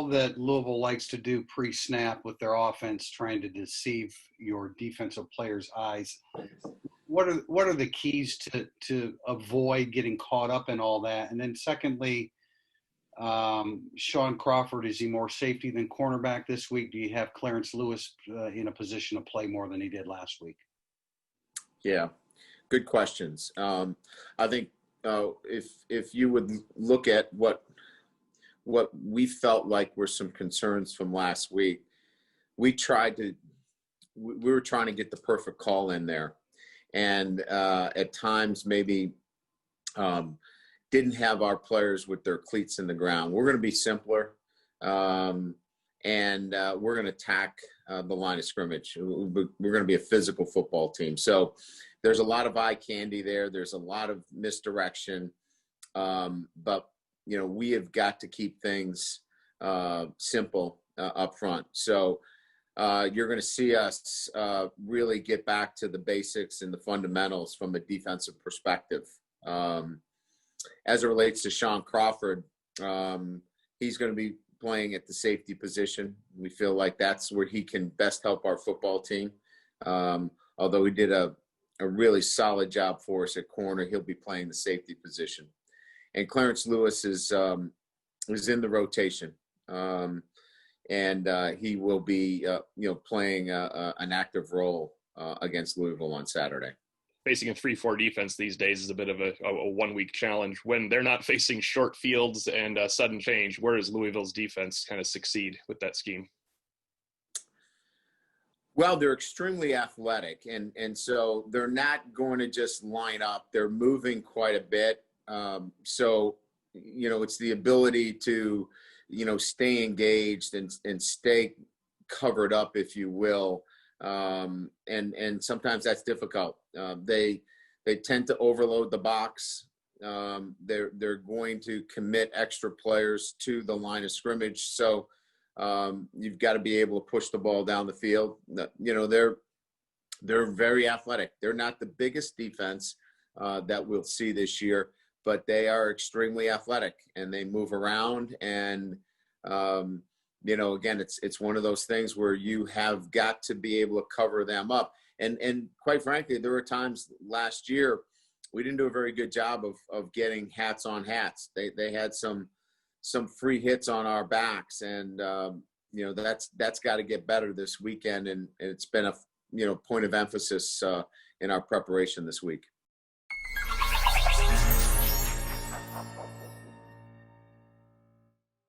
all that Louisville likes to do pre-snap with their offense, trying to deceive your defensive players' eyes. What are the keys to avoid getting caught up in all that? And then secondly, Shaun Crawford, is he more safety than cornerback this week? Do you have Clarence Lewis in a position to play more than he did last week? Yeah, good questions. I think if you would look at what we felt like were some concerns from last week, we were trying to get the perfect call in there, and at times maybe didn't have our players with their cleats in the ground. We're going to be simpler, and we're going to attack the line of scrimmage. We're going to be a physical football team. So there's a lot of eye candy there. There's a lot of misdirection, but we have got to keep things simple up front. So you're going to see us really get back to the basics and the fundamentals from a defensive perspective. As it relates to Shaun Crawford, he's going to be playing at the safety position. We feel like that's where he can best help our football team. Although he did a really solid job for us at corner, he'll be playing the safety position. And Clarence Lewis is in the rotation, and he will be playing an active role against Louisville on Saturday. Facing a 3-4 defense these days is a bit of a 1-week challenge when they're not facing short fields and sudden change. Where does Louisville's defense kind of succeed with that scheme? Well, they're extremely athletic, and so they're not going to just line up. They're moving quite a bit. So it's the ability to, stay engaged and stay covered up, if you will. And sometimes that's difficult. They tend to overload the box. They're going to commit extra players to the line of scrimmage. So you've got to be able to push the ball down the field. They're very athletic. They're not the biggest defense that we'll see this year, but they are extremely athletic and they move around. And again, it's one of those things where you have got to be able to cover them up. And quite frankly, there were times last year we didn't do a very good job of getting hats on hats. They had some free hits on our backs, and that's got to get better this weekend. And it's been a point of emphasis in our preparation this week.